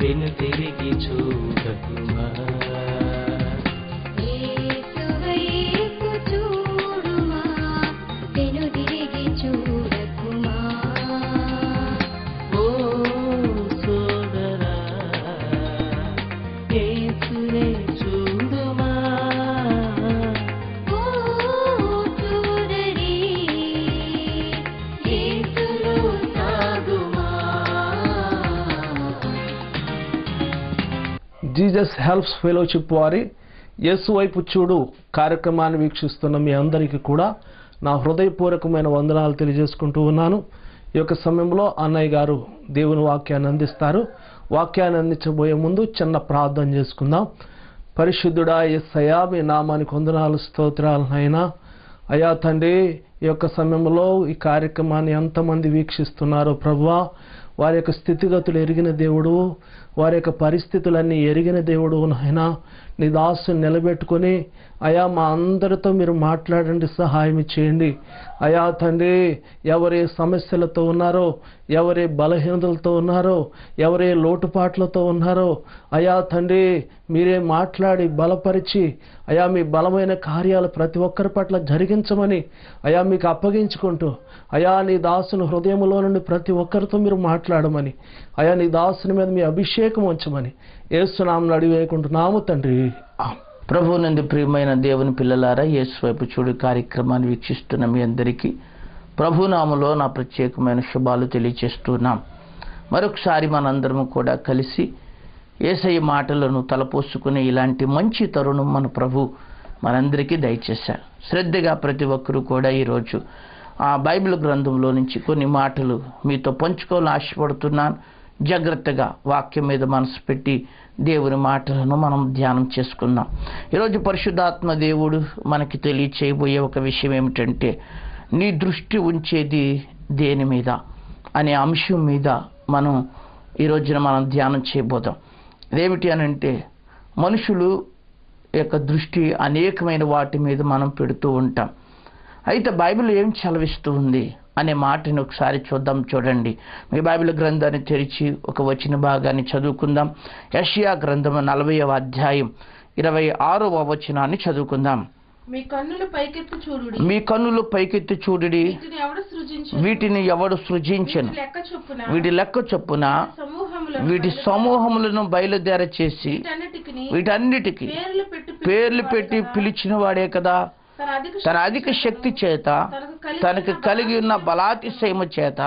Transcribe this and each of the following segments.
వెను తిరిగి చూడకుమా. యేసువైపు చూడుమా, వెను తిరిగి చూడకుమా. ఓ సోదరా, యేసునే చూడుమా. ఓ సోదరీ, యేసులో సాగుమా. జీసస్ హెల్ప్స్ ఫెలోషిప్ వారి యేసు వైపు చూడు కార్యక్రమాన్ని వీక్షిస్తున్న మీ అందరికీ కూడా నా హృదయపూర్వకమైన వందనాలు తెలియజేసుకుంటూ ఉన్నాను. ఈ యొక్క సమయంలో అన్నయ్య గారు దేవుని వాక్యాన్ని అందిస్తారు. వాక్యాన్ని అందించబోయే ముందు చిన్న ప్రార్థన చేసుకుందాం. పరిశుద్ధుడా యేసయ్యా, మీ నామానికి వందనాలు స్తోత్రాలు అయినా అయా తండ్రి, ఈ యొక్క సమయంలో ఈ కార్యక్రమాన్ని ఎంతమంది వీక్షిస్తున్నారో ప్రభువా, వారి యొక్క స్థితిగతులు ఎరిగిన దేవుడు, వారి యొక్క పరిస్థితులన్నీ ఎరిగిన దేవుడు నాయనా, నీ దాసుని నిలబెట్టుకొని అయా మా అందరితో మీరు మాట్లాడండి, సహాయం చేయండి. అయా తండ్రి, ఎవరే సమస్యలతో ఉన్నారో, ఎవరే బలహీనతలతో ఉన్నారో, ఎవరే లోటుపాట్లతో ఉన్నారో అయా తండ్రి మీరే మాట్లాడి బలపరిచి అయా మీ బలమైన కార్యాలు ప్రతి ఒక్కరి పట్ల జరిగించమని అయా మీకు అప్పగించుకుంటూ అయా నీ దాసుని హృదయంలో నుండి ప్రతి ఒక్కరితో మీరు మాట్లాడమని అయా నీ దాసుని మీద మీ అభిషేకం ఉంచమని యేసు నామములో అడిగివేడుకుంటున్నాము తండ్రి. ప్రభువునందు ప్రియమైన దేవుని పిల్లలారా, యేసు వైపు చూడు కార్యక్రమాన్ని వీక్షిస్తున్న మీ అందరికీ ప్రభునామములో నా ప్రత్యేకమైన శుభాలు తెలియజేస్తున్నాం. మరొకసారి మనందరము కూడా కలిసి యేసయ్య మాటలను తలపోసుకునే ఇలాంటి మంచి తరుణం మన ప్రభు మనందరికీ దయచేశారు. శ్రద్ధగా ప్రతి ఒక్కరూ కూడా ఈరోజు ఆ బైబిల్ గ్రంథంలో నుంచి కొన్ని మాటలు మీతో పంచుకోవాలని ఆశపడుతున్నాను. జాగ్రత్తగా వాక్యం మీద మనసు పెట్టి దేవుని మాటలను మనం ధ్యానం చేసుకుందాం. ఈరోజు పరిశుద్ధాత్మ దేవుడు మనకి తెలియచేయబోయే ఒక విషయం ఏమిటంటే, నీ దృష్టి ఉంచేది దేని మీద అనే అంశం మీద మనం ఈరోజున మనం ధ్యానం చేయబోదాం. అదేమిటి అని అంటే, మనుషులు యొక్క దృష్టి అనేకమైన వాటి మీద మనం పెడుతూ ఉంటాం. అయితే బైబిల్ ఏం చలవిస్తూ ఉంది అనే మాటని ఒకసారి చూద్దాం. చూడండి, మీ బైబిల్ గ్రంథాన్ని తెరిచి ఒక వచన భాగాన్ని చదువుకుందాం. యెషయా గ్రంథము 40వ అధ్యాయం 26వ వచనాన్ని చదువుకుందాం. మీ కన్నులు పైకెత్తి చూడుడి, మీ కన్నులు పైకెత్తి చూడుడి, వీటిని ఎవడు సృజించెను? వీటిని ఎవడు సృజించెను? వీటి లెక్క చొప్పున వీటి సమూహములను బయలుదేర చేసి వీటన్నిటికీ పేర్లు పెట్టి పిలిచిన వాడే కదా. తన అధిక శక్తి చేత, తనకు కలిగి ఉన్న బలాతిశయము చేత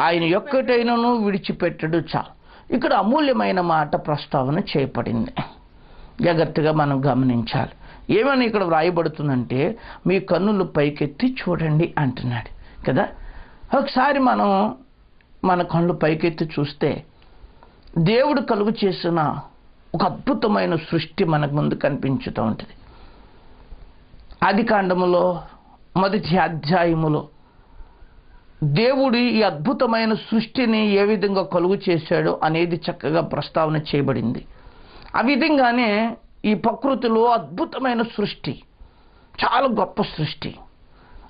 ఆయన ఒక్కటైనను విడిచిపెట్టడు. చాలు. ఇక్కడ అమూల్యమైన మాట ప్రస్తావన చేయబడింది. జాగ్రత్తగా మనం గమనించాలి. ఏమని ఇక్కడ వ్రాయబడుతుందంటే, మీ కన్నులు పైకెత్తి చూడండి అంటున్నాడు కదా. ఒకసారి మనం మన కళ్ళు పైకెత్తి చూస్తే దేవుడు కలుగు చేసిన ఒక అద్భుతమైన సృష్టి మనకు ముందు కనిపించుతూ ఉంటుంది. ఆదికాండములో 1వ అధ్యాయములో దేవుడు ఈ అద్భుతమైన సృష్టిని ఏ విధంగా కలుగు చేశాడో అనేది చక్కగా ప్రస్తావన చేయబడింది. ఆ విధంగానే ఈ ప్రకృతిలో అద్భుతమైన సృష్టి, చాలా గొప్ప సృష్టి.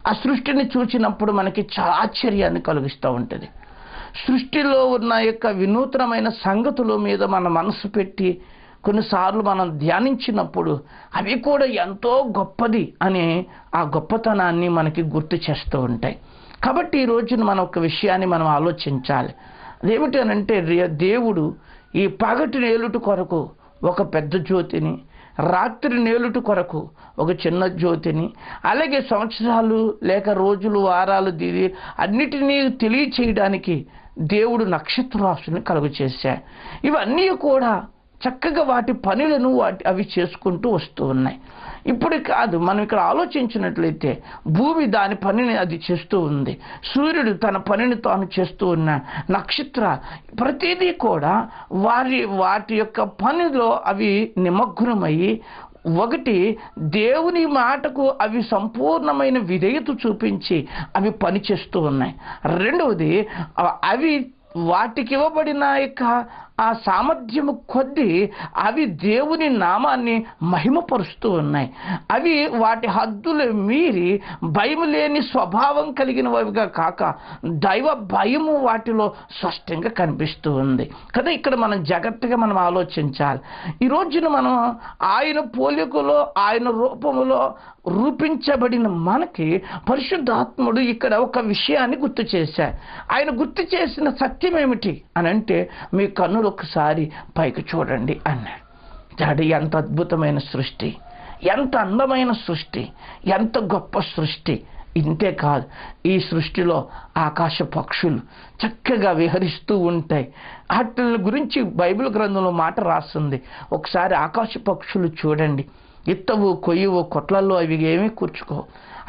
ఆ సృష్టిని చూసినప్పుడు మనకి చాలా ఆశ్చర్యాన్ని కలిగిస్తూ ఉంటుంది. సృష్టిలో ఉన్న యొక్క వినూత్నమైన సంగతుల మీద మన మనసు పెట్టి కొన్నిసార్లు మనం ధ్యానించినప్పుడు అవి కూడా ఎంతో గొప్పది అనే ఆ గొప్పతనాన్ని మనకి గుర్తు చేస్తూ ఉంటాయి. కాబట్టి ఈ రోజున మనం ఒక విషయాన్ని మనం ఆలోచించాలి. అదేమిటి అని అంటే, దేవుడు ఈ పగటి నేలుటి కొరకు ఒక పెద్ద జ్యోతిని, రాత్రి నేలుటి కొరకు ఒక చిన్న జ్యోతిని, అలాగే సంవత్సరాలు లేక రోజులు వారాలు దిది అన్నిటినీ తెలియచేయడానికి దేవుడు నక్షత్రరాశులను కలుగు చేశాడు. ఇవన్నీ కూడా చక్కగా వాటి పనులను అవి చేసుకుంటూ వస్తూ ఉన్నాయి. ఇప్పుడు కాదు, మనం ఇక్కడ ఆలోచించినట్లయితే భూమి దాని పనిని అది చేస్తూ ఉంది, సూర్యుడు తన పనిని తాను చేస్తూ ఉన్న, నక్షత్ర ప్రతిదీ కూడా వాటి యొక్క పనిలో అవి నిమగ్నమయ్యి, ఒకటి దేవుని మాటకు అవి సంపూర్ణమైన విధేయత చూపించి అవి పనిచేస్తూ ఉన్నాయి. రెండవది, అవి వాటికి ఇవ్వబడిన యొక్క ఆ సామర్థ్యము కొద్దీ అవి దేవుని నామాన్ని మహిమపరుస్తూ ఉన్నాయి. అవి వాటి హద్దులు మీరి భయం లేని స్వభావం కలిగినవిగా కాక దైవ భయము వాటిలో స్పష్టంగా కనిపిస్తూ ఉంది కదా. ఇక్కడ మనం జాగ్రత్తగా మనం ఆలోచించాలి. ఈ రోజున మనం ఆయన పోలికలో ఆయన రూపములో రూపించబడిన మనకి పరిశుద్ధాత్ముడు ఇక్కడ ఒక విషయాన్ని గుర్తు చేశారు. ఆయన గుర్తు చేసిన సత్యం ఏమిటి అని అంటే, మీ కన్నులు ఒకసారి పైకి చూడండి అన్నాడు. అది ఎంత అద్భుతమైన సృష్టి, ఎంత అందమైన సృష్టి, ఎంత గొప్ప సృష్టి. ఇంతే కాదు, ఈ సృష్టిలో ఆకాశ పక్షులు చక్కగా విహరిస్తూ ఉంటాయి. వాటి గురించి బైబిల్ గ్రంథంలో మాట రాస్తుంది. ఒకసారి ఆకాశ పక్షులు చూడండి, ఇత్తవు కొయ్యవు, కొట్లల్లో అవి ఏమీ కూర్చుకో,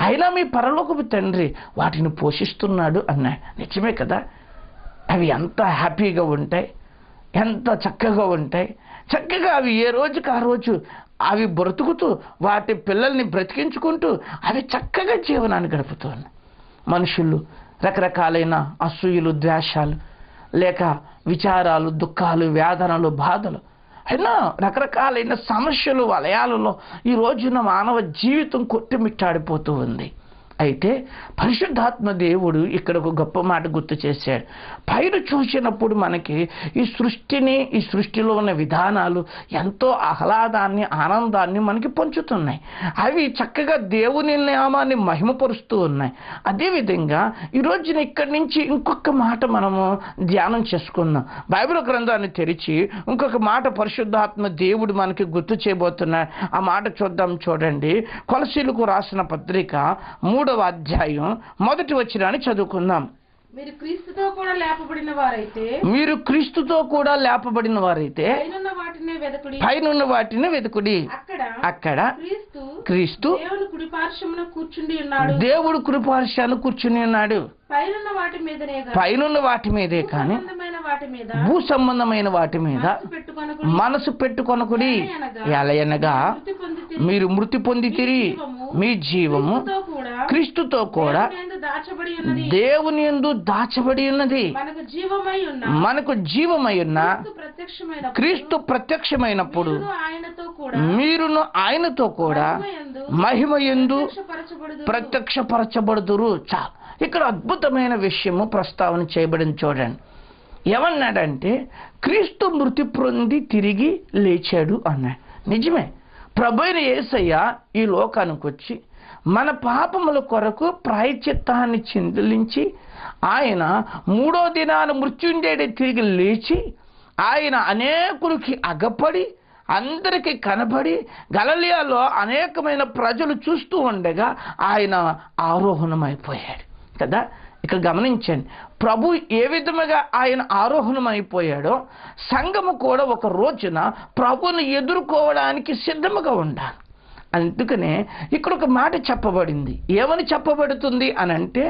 అయినా మీ పరలోకపు తండ్రి వాటిని పోషిస్తున్నాడు అన్నాడు. నిజమే కదా. అవి ఎంత హ్యాపీగా ఉంటాయి, ఎంత చక్కగా ఉంటాయి. చక్కగా అవి ఏ రోజుకి ఆ రోజు అవి బ్రతుకుతూ వాటి పిల్లల్ని బ్రతికించుకుంటూ అవి చక్కగా జీవనాన్ని గడుపుతూ ఉన్నాయి. మనుషులు రకరకాలైన అసూయలు, ద్వేషాలు, లేక విచారాలు, దుఃఖాలు, వేదనలు, బాధలు, అయినా రకరకాలైన సమస్యలు వలయాలలో ఈ రోజున మానవ జీవితం కొట్టుమిట్టాడిపోతూ ఉంది. అయితే పరిశుద్ధాత్మ దేవుడు ఇక్కడ ఒక గొప్ప మాట గుర్తు చేశాడు. పైన చూసినప్పుడు మనకి ఈ సృష్టిని, ఈ సృష్టిలో ఉన్న విధానాలు ఎంతో ఆహ్లాదాన్ని, ఆనందాన్ని మనకి పంచుతున్నాయి. అవి చక్కగా దేవుని నామాన్ని మహిమపరుస్తూ ఉన్నాయి. అదేవిధంగా ఈ రోజున ఇక్కడి నుంచి ఇంకొక మాట మనము ధ్యానం చేసుకుందాం. బైబిల్ గ్రంథాన్ని తెరిచి ఇంకొక మాట పరిశుద్ధాత్మ దేవుడు మనకి గుర్తు చేయబోతున్నాడు. ఆ మాట చూద్దాం. చూడండి, కొలసీలకు రాసిన పత్రిక 3వ అధ్యాయం 1వ వచనాన్ని చదువుకుందాం. మీరు క్రీస్తుతో కూడా లేపబడిన వారైతే, మీరు క్రీస్తుతో కూడా లేపబడిన వారైతే పైనున్న వాటినే వెదకుడి, పైనున్న వాటిని వెతుకుడి. అక్కడ క్రీస్తు దేవుని కుడి పార్శ్వమున కూర్చుండి ఉన్నాడు. దేవుడు కృపార్శాన్ని కూర్చుని ఉన్నాడు. పైనున్న వాటి మీదనే గాని పైనున్న వాటి మీదే కానీ సంబంధమైన వాటి మీద భూ సంబంధమైన వాటి మీద మనసు పెట్టుకొనకుడి. ఎలయనగా మృతి పొందితిరి. మీరు మృతి పొందితిరి, మీ జీవము క్రీస్తుతో కూడా యందు దాచబడి ఉన్నది. దేవుని యందు దాచబడి ఉన్నది. మనకు జీవమై ఉన్న మనకు జీవమై ఉన్న ప్రత్యక్షమైన క్రీస్తు ప్రత్యక్షమైనప్పుడు ఆయనతో కూడా మీరును ఆయనతో కూడా మహిమయందు పరచబడుదు. ప్రత్యక్షపరచబడుదురు. చాలు. ఇక్కడ అద్భుతమైన విషయము ప్రస్తావన చేయబడింది. చూడండి, ఏమన్నాడంటే క్రీస్తు మృతి పొంది తిరిగి లేచాడు అన్నాడు. నిజమే. ప్రభువైన యేసయ్య ఈ లోకానికి వచ్చి మన పాపముల కొరకు ప్రాయశ్చిత్తాన్ని చిందిలించి ఆయన 3వ దినాన మృత్యుంజయుడై తిరిగి లేచి ఆయన అనేకులకి అగపడి అందరికీ కనబడి గలిలయలో అనేకమైన ప్రజలు చూస్తూ ఉండగా ఆయన ఆరోహణమైపోయాడు కదా. ఇక గమనించండి, ప్రభు ఏ విధముగా ఆయన ఆరోహణమైపోయాడో సంఘము కూడా ఒక రోజున ప్రభుని ఎదుర్కోవడానికి సిద్ధముగా ఉండాలి. అందుకనే ఇక్కడ ఒక మాట చెప్పబడింది. ఏమని చెప్పబడుతుంది అని అంటే,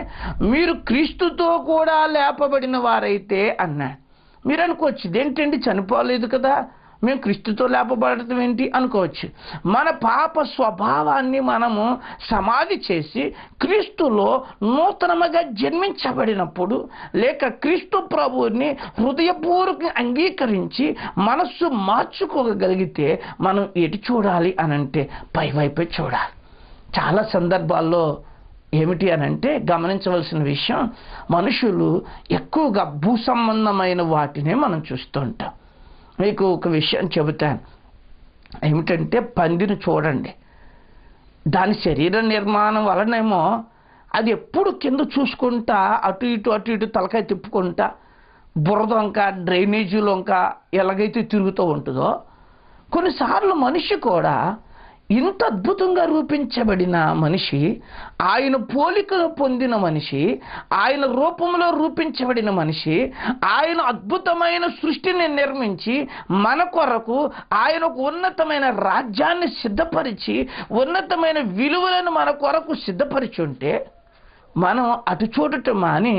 మీరు క్రీస్తుతో కూడా లేపబడిన వారైతే అన్నాడు. మీరు అనుకోవచ్చు, ఇదేంటండి చనిపోలేదు కదా, మేము క్రీస్తుతో లేపబడటం ఏంటి అనుకోవచ్చు. మన పాప స్వభావాన్ని మనము సమాధి చేసి క్రీస్తులో నూతనముగా జన్మించబడినప్పుడు, లేక క్రీస్తు ప్రభువుని హృదయపూర్వకంగా అంగీకరించి మనస్సు మార్చుకోగలిగితే మనం ఎటు చూడాలి అనంటే పైవైపే చూడాలి. చాలా సందర్భాల్లో ఏమిటి అనంటే గమనించవలసిన విషయం, మనుషులు ఎక్కువగా భూ సంబంధమైన వాటినే మనం చూస్తూ ఉంటాం. మీకు ఒక విషయం చెబుతాను. ఏమిటంటే పందిని చూడండి, దాని శరీర నిర్మాణం వలనేమో అది ఎప్పుడు కింద చూసుకుంటా అటు ఇటు తలకాయ తిప్పుకుంటా బురదొంక డ్రైనేజీలొంక ఎలాగైతే తిరుగుతూ ఉంటుందో, కొన్నిసార్లు మనిషి కూడా ఇంత అద్భుతంగా రూపించబడిన మనిషి, ఆయన పోలికను పొందిన మనిషి, ఆయన రూపంలో రూపించబడిన మనిషి, ఆయన అద్భుతమైన సృష్టిని నిర్మించి మన కొరకు ఆయన ఒక ఉన్నతమైన రాజ్యాన్ని సిద్ధపరిచి ఉన్నతమైన విలువలను మన కొరకు సిద్ధపరిచి ఉంటే మనం అటు చూడటం మాని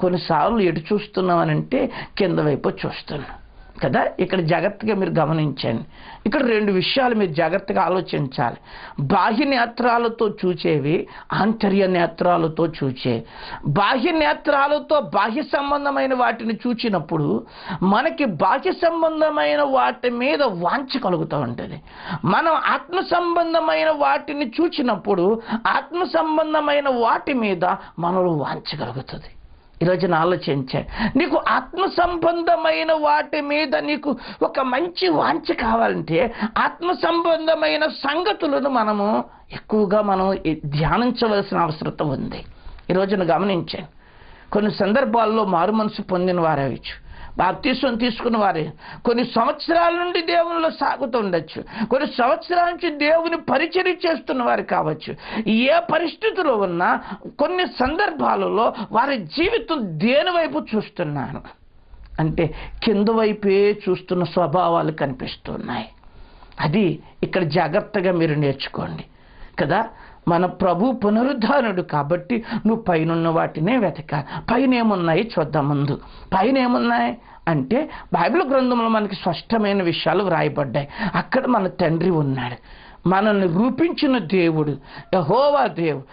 కొన్నిసార్లు ఎటు చూస్తున్నామనంటే కింద వైపు చూస్తున్నాం. కదా. ఇక్కడ జాగ్రత్తగా మీరు గమనించండి. ఇక్కడ 2 విషయాలు మీరు జాగ్రత్తగా ఆలోచించాలి. బాహ్య నేత్రాలతో చూచేవి, ఆంతర్య నేత్రాలతో చూచేవి. బాహ్య నేత్రాలతో బాహ్య సంబంధమైన వాటిని చూచినప్పుడు మనకి బాహ్య సంబంధమైన వాటి మీద వాంఛ కలుగుతూ ఉంటుంది. మనం ఆత్మ సంబంధమైన వాటిని చూచినప్పుడు ఆత్మ సంబంధమైన వాటి మీద మనలో వాంఛ కలుగుతుంది. ఈరోజు ఆలోచించాను, నీకు ఆత్మ సంబంధమైన వాటి మీద నీకు ఒక మంచి వాంఛ కావాలంటే ఆత్మ సంబంధమైన సంగతులను మనము ఎక్కువగా ధ్యానించవలసిన అవసరం ఉంది. ఈరోజున గమనించాను, కొన్ని సందర్భాల్లో మారు మనసు పొందిన వారవచ్చు, బాప్తీసం తీసుకున్న వారే కొన్ని సంవత్సరాల నుండి దేవునిలో సాగుతుండొచ్చు, కొన్ని సంవత్సరాల నుంచి దేవుని పరిచర్య చేస్తున్న వారు కావచ్చు. ఏ పరిస్థితిలో ఉన్నా కొన్ని సందర్భాలలో వారి జీవితం దేని వైపు చూస్తున్నాను అంటే కింద వైపే చూస్తున్న స్వభావాలు కనిపిస్తున్నాయి. అది ఇక్కడ జాగ్రత్తగా మీరు నేర్చుకోండి కదా. మన ప్రభు పునరుద్ధానుడు కాబట్టి నువ్వు పైనున్న వాటినే వెతకాలి. పైన ఏమున్నాయి చూద్దాం. ముందు పైన ఏమున్నాయి అంటే బైబిల్ గ్రంథంలో మనకి స్పష్టమైన విషయాలు వ్రాయబడ్డాయి. అక్కడ మన తండ్రి ఉన్నాడు, మనల్ని రూపించిన దేవుడు యెహోవా దేవుడు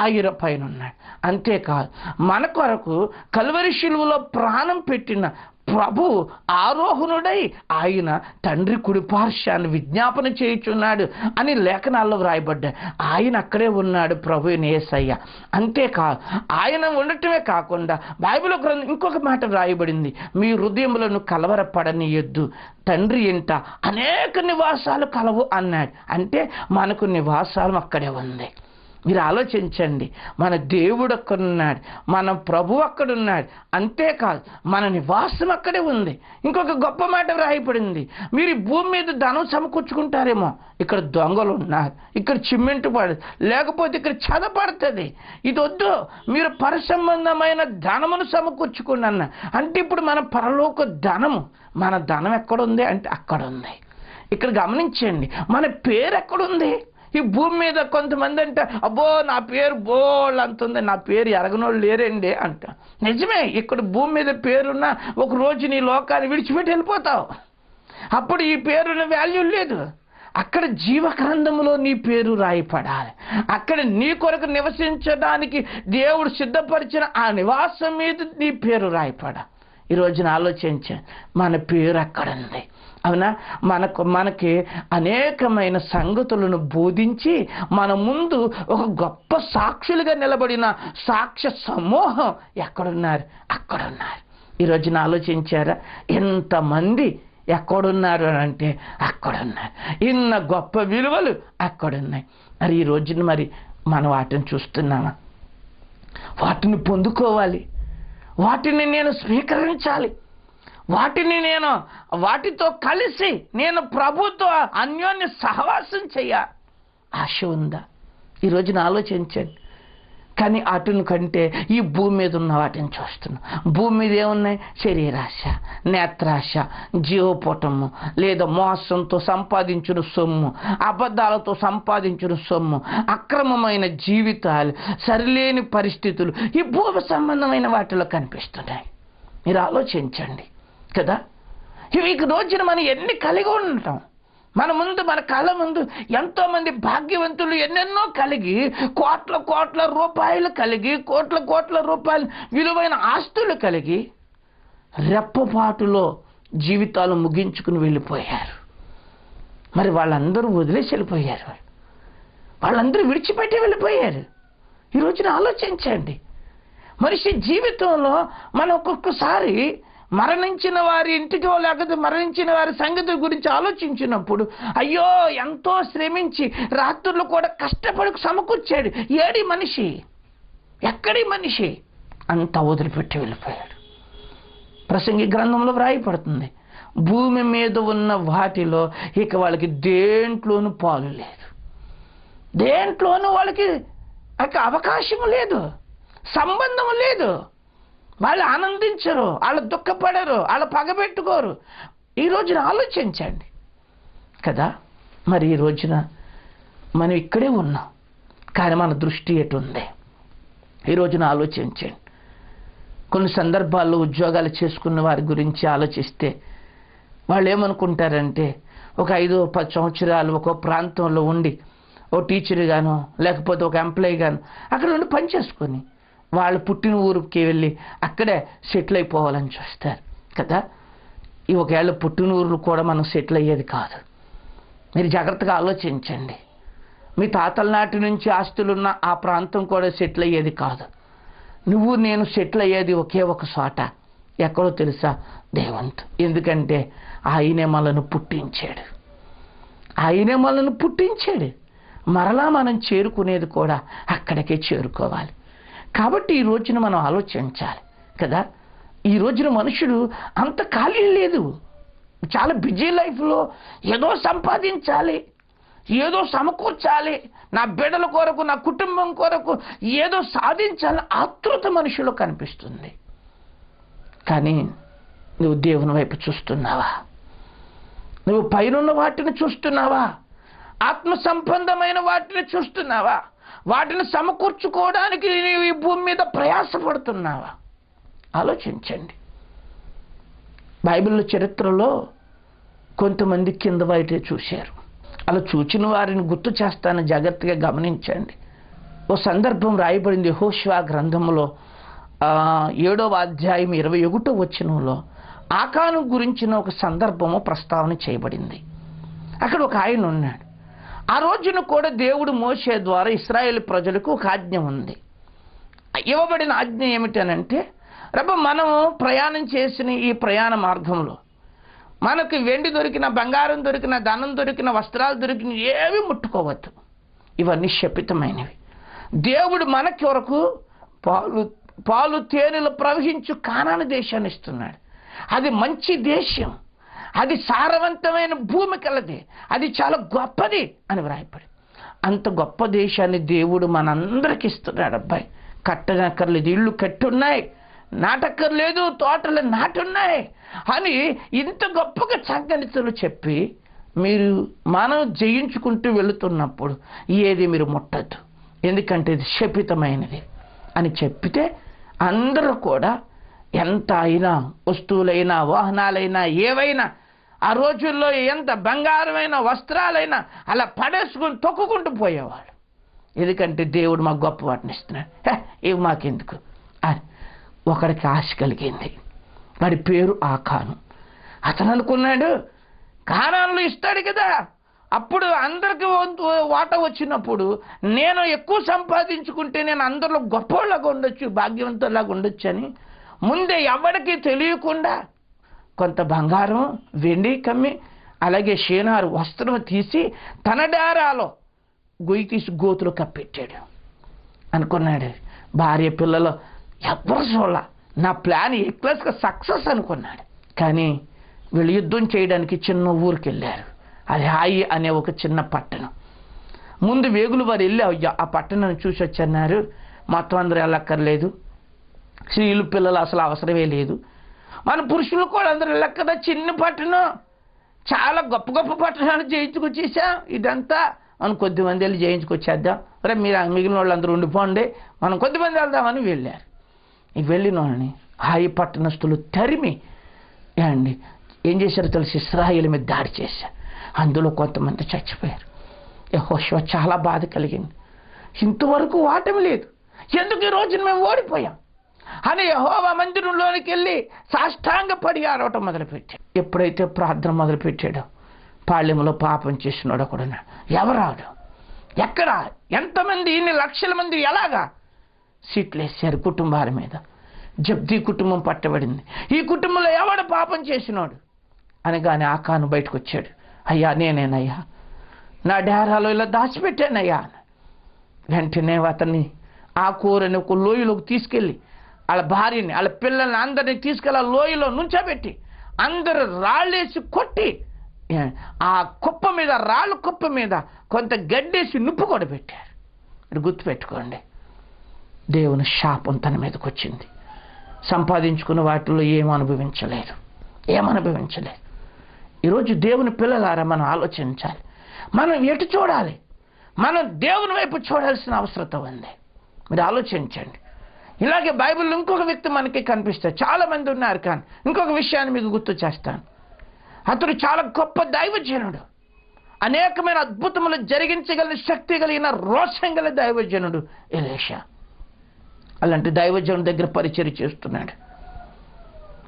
ఆయన పైన ఉన్నాడు. అంతేకాదు మన కొరకు కల్వరి శిలువలో ప్రాణం పెట్టిన ప్రభు ఆరోహణుడై ఆయన తండ్రి కుడిపార్శ్వాన్ని విజ్ఞాపన చేయుచున్నాడు అని లేఖనాల్లో వ్రాయబడ్డాయి. ఆయన అక్కడే ఉన్నాడు, ప్రభు యేసయ్య. అంతేకాదు ఆయన ఉండటమే కాకుండా బైబిల్ గ్రంథం ఇంకొక మాట వ్రాయబడింది, మీ హృదయములను కలవరపడనీయొద్దు, తండ్రి ఇంట అనేక నివాసాలు కలవు అన్నాడు. అంటే మనకు నివాసాలు అక్కడే ఉంది. మీరు ఆలోచించండి, మన దేవుడు అక్కడున్నాడు, మన ప్రభు అక్కడున్నాడు. అంతేకాదు మన నివాసం అక్కడే ఉంది. ఇంకొక గొప్ప మాట వ్రాయబడింది, మీరు ఈ భూమి మీద ధనం సమకూర్చుకుంటారేమో, ఇక్కడ దొంగలు ఉన్నారు, ఇక్కడ చిమ్మెంటు పడదు, లేకపోతే ఇక్కడ చదపడుతుంది, ఇది వద్దు, మీరు పరసంబంధమైన ధనమును సమకూర్చుకోండి అన్న. అంటే ఇప్పుడు మన పరలోక ధనము, మన ధనం ఎక్కడుంది అంటే అక్కడ ఉంది. ఇక్కడ గమనించండి, మన పేరు ఎక్కడుంది. ఈ భూమి మీద కొంతమంది అంటే అబ్బో నా పేరు బోల్ అంతుంది, నా పేరు ఎరగనోళ్ళు లేరండి అంట. నిజమే, ఇక్కడ భూమి మీద పేరున్న ఒక రోజు నీ లోకాన్ని విడిచిపెట్టి వెళ్ళిపోతావు, అప్పుడు ఈ పేరున్న వాల్యూ లేదు. అక్కడ జీవగ్రంథంలో నీ పేరు రాయపడాలి. అక్కడ నీ కొరకు నివసించడానికి దేవుడు సిద్ధపరిచిన ఆ నివాసం మీద నీ పేరు రాయపడాలి. ఈరోజున ఆలోచించండి, మన పేరు అక్కడ ఉంది. అవునా, మనకి అనేకమైన సంగతులను బోధించి మన ముందు ఒక గొప్ప సాక్షులుగా నిలబడిన సాక్ష్య సమూహం ఎక్కడున్నారు, అక్కడున్నారు. ఈరోజున ఆలోచించారా, ఎంతమంది ఎక్కడున్నారు అని అంటే అక్కడున్నారు. ఇన్న గొప్ప విలువలు అక్కడున్నాయి. మరి ఈ రోజున మరి మనం వాటిని చూస్తున్నామా? వాటిని పొందుకోవాలి, వాటిని నేను స్వీకరించాలి, వాటితో కలిసి నేను ప్రభుతో అన్యోన్య సహవాసం చేయాలి. ఆశ ఉందా? ఈ రోజున ఆలోచించండి. కానీ వాటిని కంటే ఈ భూమి మీద ఉన్న వాటిని చూస్తున్నాం. భూమి మీద ఏమున్నాయి? శరీరాశ, నేత్రాశ, జీవపోటము, లేదా మోసంతో సంపాదించిన సొమ్ము, అబద్ధాలతో సంపాదించిన సొమ్ము, అక్రమమైన జీవితాలు, సరిలేని పరిస్థితులు ఈ భూమి సంబంధమైన వాటిలో కనిపిస్తున్నాయి. మీరు ఆలోచించండి కదా. ఈ రోజున మనం ఎన్ని కలిగి ఉంటాం. మన ముందు, మన కళ్ళ ముందు ఎంతోమంది భాగ్యవంతులు ఎన్నెన్నో కలిగి, కోట్ల రూపాయలు కలిగి, కోట్ల రూపాయలు విలువైన ఆస్తులు కలిగి రెప్పపాటులో జీవితాలు ముగించుకుని వెళ్ళిపోయారు. మరి వాళ్ళందరూ వదిలేసి వెళ్ళిపోయారు, వాళ్ళందరూ విడిచిపెట్టి వెళ్ళిపోయారు. ఈ రోజున ఆలోచించండి, మనిషి జీవితంలో మనం ఒక్కొక్కసారి మరణించిన వారి ఇంటికో లేకపోతే మరణించిన వారి సంగతి గురించి ఆలోచించినప్పుడు అయ్యో ఎంతో శ్రమించి రాత్రులు కూడా కష్టపడి సమకూర్చాడు, ఏడి మనిషి, ఎక్కడి మనిషి, అంతా వదిలిపెట్టి వెళ్ళిపోయాడు. ప్రసంగి గ్రంథంలో వ్రాయపడుతుంది, భూమి మీద ఉన్న వాటిలో ఇక వాళ్ళకి దేంట్లోనూ పాలు లేదు, దేంట్లోనూ వాళ్ళకి అవకాశం లేదు, సంబంధం లేదు. వాళ్ళు ఆనందించరు, వాళ్ళు దుఃఖపడరు, వాళ్ళు పగబెట్టుకోరు. ఈ రోజున ఆలోచించండి కదా. మరి ఈ రోజున మనం ఇక్కడే ఉన్నాం, కానీ మన దృష్టి ఎటు ఉంది? ఈ రోజున ఆలోచించండి. కొన్ని సందర్భాల్లో ఉద్యోగాలు చేసుకున్న వారి గురించి ఆలోచిస్తే వాళ్ళు ఏమనుకుంటారంటే ఒక 5-10 సంవత్సరాలు ఒక ప్రాంతంలో ఉండి ఓ టీచర్ గాను లేకపోతే ఒక ఎంప్లాయీ గాను అక్కడ ఉండి పని చేసుకొని వాళ్ళు పుట్టిన ఊరికి వెళ్ళి అక్కడే సెటిల్ అయిపోవాలని చూస్తారు కదా. ఈ ఒకవేళ పుట్టిన ఊరు కూడా మనం సెటిల్ అయ్యేది కాదు. మీరు జాగ్రత్తగా ఆలోచించండి. మీ తాతల నాటి నుంచి ఆస్తులున్న ఆ ప్రాంతం కూడా సెటిల్ అయ్యేది కాదు. నువ్వు నేను సెటిల్ అయ్యేది ఒకే ఒక చోట. ఎక్కడో తెలుసా? దేవంతు. ఎందుకంటే ఆయనే మనను పుట్టించాడు. మరలా మనం చేరుకునేది కూడా అక్కడికే చేరుకోవాలి. కాబట్టి ఈ రోజున మనం ఆలోచించాలి కదా. ఈ రోజున మనుషుడు అంత ఖాళీ లేదు. చాలా బిజీ లైఫ్లో ఏదో సంపాదించాలి, ఏదో సమకూర్చాలి, నా బిడ్డల కొరకు నా కుటుంబం కొరకు ఏదో సాధించాలని ఆతృత మనుషులో కనిపిస్తుంది. కానీ నువ్వు దేవుని వైపు చూస్తున్నావా? నువ్వు పైనున్న వాటిని చూస్తున్నావా? ఆత్మ సంబంధమైన వాటిని చూస్తున్నావా? వాటిని సమకూర్చుకోవడానికి నీవు ఈ భూమి మీద ప్రయాసపడుతున్నావా? ఆలోచించండి. బైబిల్ చరిత్రలో కొంతమంది కింద బయటే చూశారు. అలా చూచిన వారిని గుర్తు చేస్తాను, జాగ్రత్తగా గమనించండి. ఓ సందర్భం రాయబడింది యెహోషువ గ్రంథంలో 7వ అధ్యాయం 21వ వచనంలో ఆకాను గురించిన ఒక సందర్భము ప్రస్తావన చేయబడింది. అక్కడ ఒక ఆయన ఉన్నాడు. ఆ రోజున కూడా దేవుడు మోషే ద్వారా ఇశ్రాయేలు ప్రజలకు ఒక ఆజ్ఞ ఉంది. ఇవ్వబడిన ఆజ్ఞ ఏమిటనంటే, మనం ప్రయాణం చేసిన ఈ ప్రయాణ మార్గంలో మనకు వెండి దొరికిన, బంగారం దొరికిన, ధనం దొరికిన, వస్త్రాలు దొరికిన ఏవి ముట్టుకోవద్దు. ఇవన్నీ శపితమైనవి. దేవుడు మనకి వరకు పాలు తేనెలు ప్రవహించు కానాను దేశాన్ని ఇస్తున్నాడు. అది మంచి దేశం, అది సారవంతమైన భూమి కలది, అది చాలా గొప్పది అని వ్రాయపడి. అంత గొప్ప దేశాన్ని దేవుడు మనందరికి ఇస్తున్నాడు. అబ్బాయి, కట్టనక్కర్లేదు, ఇళ్ళు కట్టున్నాయి, నాటక్కర్లేదు, తోటలు నాటున్నాయి అని ఇంత గొప్పగా సంగతులు చెప్పి మనం జయించుకుంటూ వెళుతున్నప్పుడు ఏది మీరు ముట్టద్దు, ఎందుకంటే ఇది శపితమైనది అని చెప్పితే అందరూ కూడా ఎంత అయినా, వస్తువులైనా, వాహనాలైనా, ఏవైనా ఆ రోజుల్లో ఎంత బంగారమైన వస్త్రాలైనా అలా పడేసుకుని తొక్కుకుంటూ పోయేవాడు. ఎందుకంటే దేవుడు మాకు గొప్ప వాటిని ఇస్తున్నాడు, ఇవి మాకెందుకు అని ఒకడికి ఆశ కలిగింది. వాడి పేరు ఆకాను. అతను అనుకున్నాడు, కానానులు ఇస్తాడు కదా, అప్పుడు అందరికి వాటా వచ్చినప్పుడు నేను ఎక్కువ సంపాదించుకుంటే నేను అందరిలో గొప్పలాగా ఉండొచ్చు, భాగ్యవంతులాగా ఉండొచ్చు అని ముందే ఎవరికి తెలియకుండా కొంత బంగారం, వెండి కమ్మి, అలాగే షేనారు వస్త్రం తీసి తన డారాలో గొయ్యి తీసి గోతులు కప్పెట్టాడు. అనుకున్నాడు, భార్య పిల్లలు ఎవరు చూడాల, నా ప్లాన్ ఎక్లెస్గా సక్సెస్ అనుకున్నాడు. కానీ వీళ్ళు యుద్ధం చేయడానికి చిన్న ఊరికి వెళ్ళారు. అది హాయి అనే ఒక చిన్న పట్టణం. ముందు వేగులు వారు వెళ్ళి ఆ పట్టణాన్ని చూసి వచ్చన్నారు. మొత్తం అందరూ వెళ్ళక్కర్లేదు, స్త్రీలు పిల్లలు అసలు అవసరమే లేదు, మన పురుషులు కూడా అందరూ వెళ్ళక్కదా, చిన్న పట్టణం, చాలా గొప్ప గొప్ప పట్టణాలు జయించుకొచ్చేసాం, ఇదంతా మనం కొద్దిమంది వెళ్ళి జయించుకొచ్చేద్దాం, మీరు మిగిలిన వాళ్ళందరూ ఉండిపోండి, మనం కొద్దిమంది వెళ్దామని వెళ్ళారు. వెళ్ళిన వాళ్ళని హాయి పట్టణస్తులు తరిమి ఏం చేశారు తెలుసు, ఇశ్రాయేలు మీద దాడి చేశారు. అందులో కొంతమంది చచ్చిపోయారు. యెహోషువ చాలా బాధ కలిగింది. ఇంతవరకు ఓటమి లేదు, ఎందుకు ఈ రోజున మేము ఓడిపోయాం అని యెహోవా మందిరంలోనికి వెళ్ళి సాష్టాంగపడి ఆడవటం మొదలుపెట్టాడు. ఎప్పుడైతే ప్రార్థన మొదలుపెట్టాడో పాళ్యంలో పాపం చేసినాడు ఒకడు. ఎవరాడు, ఎక్కడ, ఎంతమంది, ఇన్ని లక్షల మంది, ఎలాగా సీట్లు వేసారు కుటుంబాల మీద. జబ్దీ కుటుంబం పట్టబడింది. ఈ కుటుంబంలో ఎవడు పాపం చేసినాడు అనగానే ఆకాను బయటకు వచ్చాడు. అయ్యా నేనేనయ్యా, నా డేరాలో ఇలా దాచిపెట్టానయ్యా. వెంటనే అతన్ని ఆ కూరని ఒక లోయలోకి తీసుకెళ్ళి వాళ్ళ భార్యని, వాళ్ళ పిల్లల్ని అందరినీ తీసుకెళ్ళి ఆ లోయలో నుంచోబెట్టి అందరూ రాళ్ళేసి కొట్టి ఆ కుప్ప మీద, రాళ్ళ కుప్ప మీద కొంత గడ్డేసి నిప్పు కూడా పెట్టారు. ఇది గుర్తుపెట్టుకోండి, దేవుని శాపం తన మీదకి వచ్చింది. సంపాదించుకున్న వాటిలో ఏమనుభవించలేదు. ఈరోజు దేవుని పిల్లలారా మనం ఆలోచించాలి. మనం ఎటు చూడాలి? మనం దేవుని వైపు చూడాల్సిన అవసరం ఉంది. మీరు ఆలోచించండి. ఇలాగే బైబిల్లో ఇంకొక వ్యక్తి మనకి కనిపిస్తారు, చాలా మంది ఉన్నారు. కానీ ఇంకొక విషయాన్ని మీకు గుర్తు చేస్తాను. అతడు చాలా గొప్ప దైవజనుడు, అనేకమైన అద్భుతములు జరిగించగలిగిన శక్తి కలిగిన రోషం గల దైవజనుడు ఎలీషా. అలాంటి దైవజనుడి దగ్గర పరిచర్య చేస్తున్నాడు.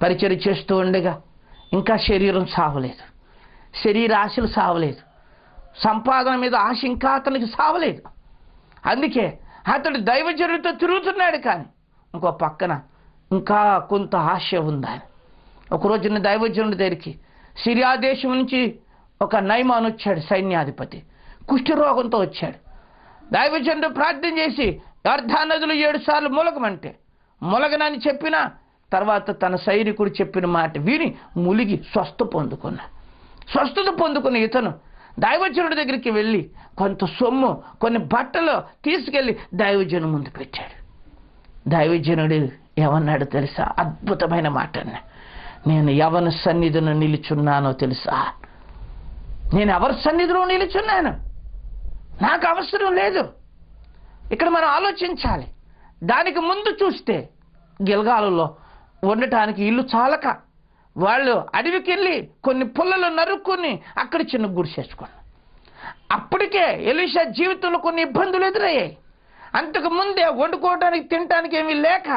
పరిచర్య చేస్తూ ఉండగా ఇంకా శరీరం సావలేదు, శరీర ఆశలు సావలేదు, సంపాదన మీద ఆశ ఇంకా అతనికి సావలేదు. అందుకే అతడు దైవజనుడితో తిరుగుతున్నాడు. కానీ ఇంకో పక్కన ఇంకా కొంత ఆశ ఉందని ఒకరోజున దైవజనుడి దగ్గరికి సిరియా దేశం నుంచి ఒక నయమాన్ వచ్చాడు, సైన్యాధిపతి. కుష్ఠరోగంతో వచ్చాడు. దైవజనుడు ప్రార్థన చేసి యొర్దాను నదిలో 7 సార్లు ములగమంటే ములగనని చెప్పిన తర్వాత తన సైనికుడు చెప్పిన మాట విని ములిగి స్వస్థత పొందుకున్న ఇతను దైవజనుడి దగ్గరికి వెళ్ళి కొంత సొమ్ము, కొన్ని బట్టలు తీసుకెళ్ళి దైవజను ముందు పెట్టాడు. దైవజనుడు ఏమన్నాడు తెలుసా? అద్భుతమైన మాట అన్నా. నేను ఎవరి సన్నిధిలో నిలుచున్నానో తెలుసా? నేను ఎవరి సన్నిధిలో నిలుచున్నాను? నాకు అవసరం లేదు. ఇక్కడ మనం ఆలోచించాలి. దానికి ముందు చూస్తే గిల్గాలులో ఉండటానికి ఇల్లు చాలక వాళ్ళు అడవికి వెళ్ళి కొన్ని పుల్లలు నరుక్కుని అక్కడ చిన్న గుడిసేసుకున్నారు. అప్పటికే ఎలీషా జీవితంలో కొన్ని ఇబ్బందులు ఎదురయ్యాయి. అంతకు ముందే వండుకోవడానికి తినడానికి ఏమీ లేక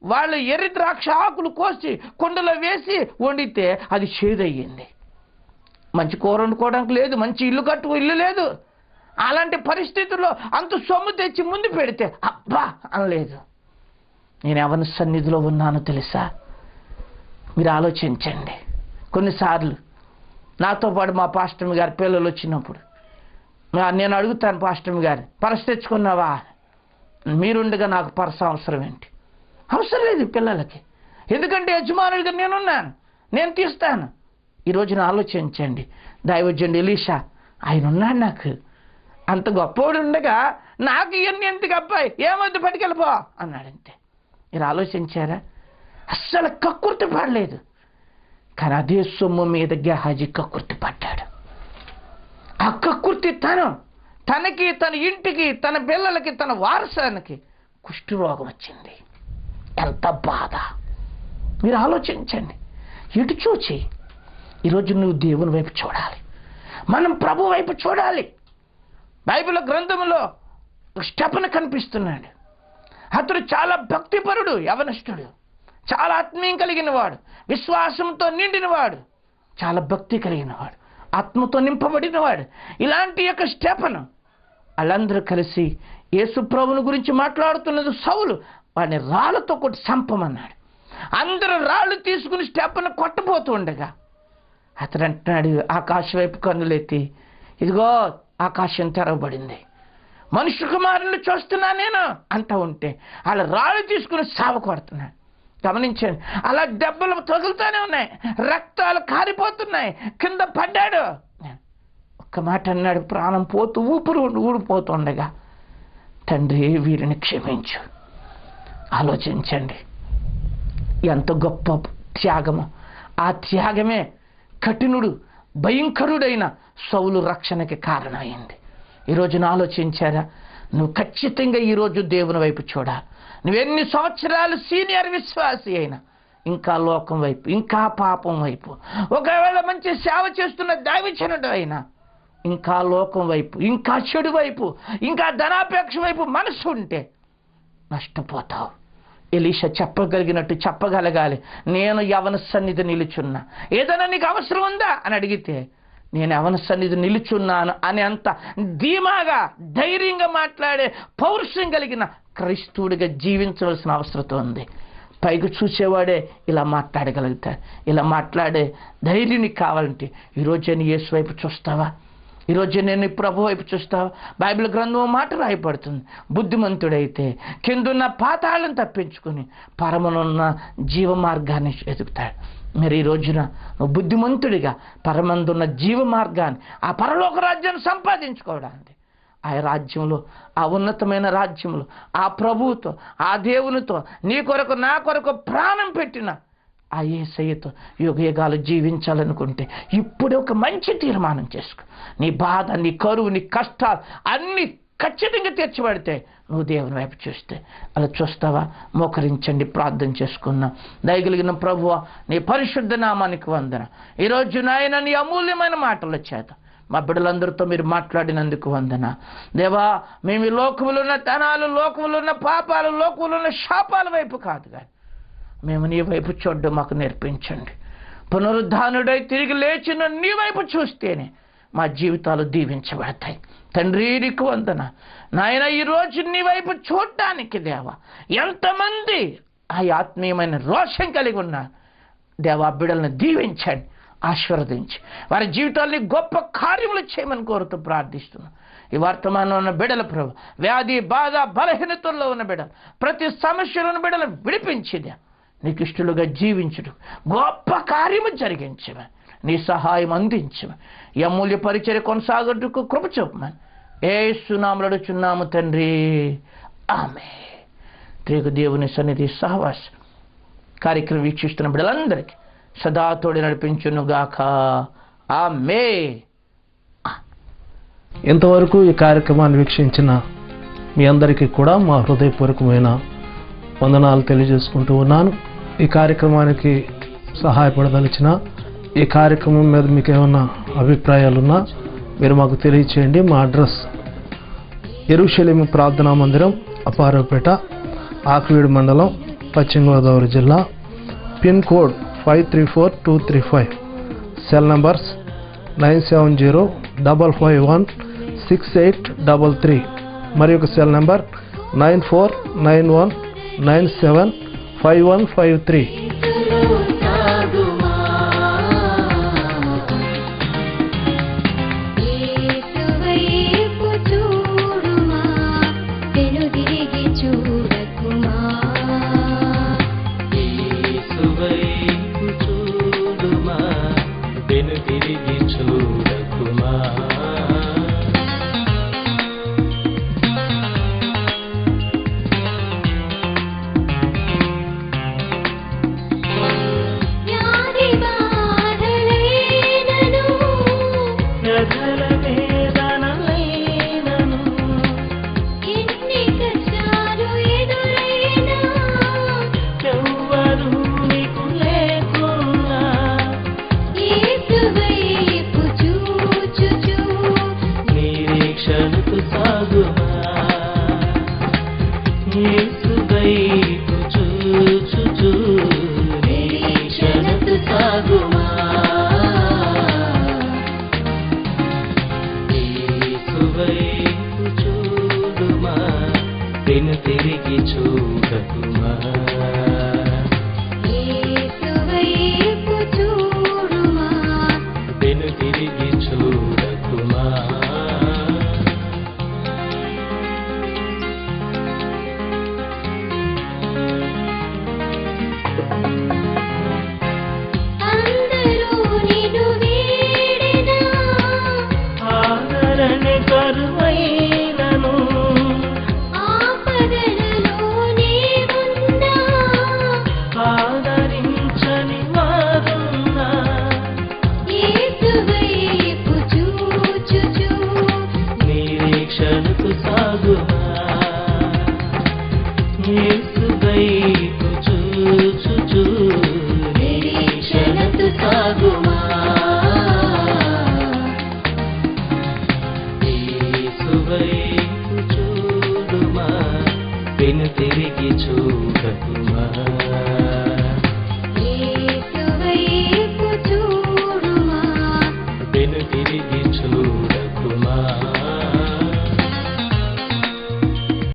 వాళ్ళు ఎర్రి ద్రాక్ష ఆకులు కోసి కుండలో వేసి వండితే అది చేదయ్యింది. మంచి కూర వండుకోవడానికి లేదు, మంచి ఇల్లు లేదు. అలాంటి పరిస్థితుల్లో అంత సొమ్ము తెచ్చి ముందు పెడితే అబ్బా అనలేదు. నేను ఎవరి సన్నిధిలో ఉన్నానో తెలుసా? మీరు ఆలోచించండి. కొన్నిసార్లు నాతో పాటు మా పాస్టర్ గారి పిల్లలు వచ్చినప్పుడు నేను అడుగుతాను, పాస్టర్ గారు పరస తెచ్చుకున్నావా? మీరుండగా నాకు పరస అవసరం ఏంటి? అవసరం లేదు పిల్లలకి, ఎందుకంటే యజమానుడిగా నేనున్నాను, నేను తీస్తాను. ఈరోజున ఆలోచించండి. దైవజనుడు ఎలీషా ఆయన ఉన్నాడు, నాకు అంత గొప్పవాడు ఉండగా నాకు ఇవన్నీ ఎందుకు అబ్బాయి, ఏమొద్దు పట్టుకెళ్ళిపో అన్నాడంతే. మీరు ఆలోచించారా? అస్సలు కక్కుర్తి పడలేదు. కానీ అదే సొమ్ము మీద గెహాజీ కక్కుర్తి పడ్డాడు. ఆ కక్కుర్తి తనకి, తన ఇంటికి, తన పిల్లలకి, తన వారసానికి కుష్ఠరోగం వచ్చింది. ఎంత బాధ! మీరు ఆలోచించండి. ఇటు చూచి ఈరోజు నువ్వు దేవుని వైపు చూడాలి, మనం ప్రభు వైపు చూడాలి. బైబిల్ గ్రంథంలో స్టెఫను కనిపిస్తున్నాడు. అతడు చాలా భక్తిపరుడు, యవనస్తుడు, చాలా ఆత్మీయం కలిగిన వాడు, విశ్వాసంతో నిండినవాడు, చాలా భక్తి కలిగిన వాడు, ఆత్మతో నింపబడినవాడు. ఇలాంటి యొక్క స్టెఫను వాళ్ళందరూ కలిసి యేసు ప్రభువుని గురించి మాట్లాడుతున్నది సౌలు వాడిని రాళ్ళతో కొట్టి చంపమన్నాడు. అందరూ రాళ్ళు తీసుకుని స్టెఫను కొట్టబోతూ ఉండగా అతడు అంటున్నాడు, ఆకాశం వైపు కన్నులెత్తి, ఇదిగో ఆకాశం తెరవబడింది, మనుష్య కుమారుని చూస్తున్నా నేను అంటూ ఉంటే వాళ్ళ రాళ్ళు తీసుకుని సావ కొడుతున్నాడు. గమనించండి, అలా దెబ్బలు తగులుతూనే ఉన్నాయి, రక్తాలు కారిపోతున్నాయి, కింద పడ్డాడు. ఒక్క మాట అన్నాడు, ప్రాణం పోతూ ఊపిరి ఊడిపోతుండగా, తండ్రి వీరిని క్షమించు. ఆలోచించండి ఎంత గొప్ప త్యాగము. ఆ త్యాగమే కఠినుడు, భయంకరుడైన సౌలు రక్షణకి కారణమైంది. ఈరోజున ఆలోచించారా? నువ్వు ఖచ్చితంగా ఈరోజు దేవుని వైపు చూడాలి. నువ్వెన్ని సంవత్సరాలు సీనియర్ విశ్వాసి అయినా ఇంకా లోకం వైపు, ఇంకా పాపం వైపు, ఒకవేళ మంచి సేవ చేస్తున్న దైవజనుడు అయినా ఇంకా లోకం వైపు, ఇంకా చెడు వైపు, ఇంకా ధనాపేక్ష వైపు మనసు ఉంటే నష్టపోతావు. ఎలీషా చెప్పగలిగినట్టు చెప్పగలగాలి, నేను యవన సన్నిధి నిలుచున్నా. ఏదైనా నీకు అవసరం ఉందా అని అడిగితే నేను యవన సన్నిధి నిలుచున్నాను అని అంత ధీమాగా, ధైర్యంగా మాట్లాడే పౌరుషం కలిగిన క్రైస్తవుడిగా జీవించవలసిన అవసరం ఉంది. పైకి చూసేవాడే ఇలా మాట్లాడగలుగుతాడు. ఇలా మాట్లాడే ధైర్యం నీకు కావాలంటే ఈరోజే నీ యేసు వైపు చూస్తావా? ఈరోజు నేను ప్రభు వైపు చూస్తావా? బైబిల్ గ్రంథం మాట రాయబడుతుంది, బుద్ధిమంతుడైతే కిందున్న పాతాళం తప్పించుకుని పరమనున్న జీవ మార్గాన్ని ఎదుగుతాడు. మీరు ఈ రోజున బుద్ధిమంతుడిగా పరమందున్న జీవ మార్గాన్ని, ఆ పరలోక రాజ్యాన్ని సంపాదించుకోవడానికి, ఆ రాజ్యంలో, ఆ ఉన్నతమైన రాజ్యంలో, ఆ ప్రభువుతో, ఆ దేవునితో, నీ కొరకు నా కొరకు ప్రాణం పెట్టిన ఆ యేసయ్యతో యుగయుగాలు జీవించాలనుకుంటే ఇప్పుడే ఒక మంచి తీర్మానం చేసుకో. నీ బాధ, నీ కరువు, నీ కష్టాలు అన్నీ ఖచ్చితంగా తీర్చబడితే నువ్వు దేవుని వైపు చూస్తే అలా చూస్తావా? మోకరించండి, ప్రార్థన చేసుకున్నాం. దయగలిగిన ప్రభువా, నీ పరిశుద్ధ నామానికి వందన. ఈరోజు నాయన నీ అమూల్యమైన మాటల చేత మా బిడ్డలందరితో మీరు మాట్లాడినందుకు వందన. దేవా, మేము ఈ లోకములో ఉన్న ధనాలు, లోకములో ఉన్న పాపాలు, లోకములో ఉన్న శాపాల వైపు కాదు కానీ మేము నీ వైపు చూడడం మాకు నేర్పించండి. పునరుద్ధానుడై తిరిగి లేచిన నీ వైపు చూస్తేనే మా జీవితాలు దీవించబడతాయి. తండ్రి నీకు వందన. నాయన ఈరోజు నీ వైపు చూడటానికి దేవా ఎంతమంది ఆ ఆత్మీయమైన రోషం కలిగి ఉన్నారు దేవా, బిడ్డలను దీవించండి, ఆశీర్వదించి వారి జీవితాల్ని గొప్ప కార్యములు చేయమని కోరుతూ ప్రార్థిస్తున్నాం. ఈ వర్తమానంలో ఉన్న బిడ్డల ప్రభు, వ్యాధి, బాధ, బలహీనతల్లో ఉన్న బిడ్డలు, ప్రతి సమస్యలో ఉన్న బిడ్డలను విడిపించిదే నీకు ఇష్టలుగా జీవించుడు, గొప్ప కార్యము జరిగించమని, నీ సహాయం అందించమని, ఈ అమూల్య పరిచర్య కొనసాగట్టుకు కృప చూపమని యేసు నామములో అడుగుచున్నాము తండ్రి, ఆమేన్. త్రియేక దేవుని సన్నిధి సహవాసం కార్యక్రమం వీక్షిస్తున్న బిడ్డలందరికీ సదా తోడి నడిపించునుగాక, ఆమేన్. ఇంతవరకు ఈ కార్యక్రమాన్ని వీక్షించిన మీ అందరికీ కూడా మా హృదయపూర్వకమైన వందనాలు తెలియజేసుకుంటూ ఉన్నాను. ఈ కార్యక్రమానికి సహాయపడదలిచిన, ఈ కార్యక్రమం మీద మీకు ఏమైనా అభిప్రాయాలున్నా మీరు మాకు తెలియచేయండి. మా అడ్రస్ యెరూషలేము ప్రార్థనా మందిరం, అపారపేట, ఆకువీడు మండలం, పశ్చిమ గోదావరి జిల్లా, పిన్ కోడ్ 534235, సెల్ నంబర్స్ 9705516833, మరి ఒక సెల్ నంబర్ 9491975153. యేసువైపు చూడుమా, వెనుదిరిగి చూడకుమా. యేసువైపు చూడుమా, వెనుతిరిగి చూడకుమా. వ్యాధి బాధలైనను, ప్రజల వేదనలైనను, ఎన్ని కష్టాలు ఎదురైనా, ఎవ్వరూ నీకు లేకున్నా, యేసువైపు చూచుచు నిరీక్షణకు సాగుమా. యేసువైపు చూచుచు నిరీక్షణకు సాగుమా. యేసువైపు చూడుమా, వెనుతిరిగి చూడకుమా. యేసువైపు చూడుమా, వెనుతిరిగి చూడకుమా. అందరూ నిన్ను వీడినా, ఆదరణ కరువైనను, ఆపదలలో నీవున్నా, ఆదరించని వారున్నా, యేసువైపు చూచుచు నిరీక్షణకు సాగుమా. యేసువైపు చూచుచు నిరీక్షణకు సాగుమా. యేసువైపు చూడుమా, వెనుతిరిగి చూడకుమా. యేసువైపు చూడుమా, వెనుతిరిగి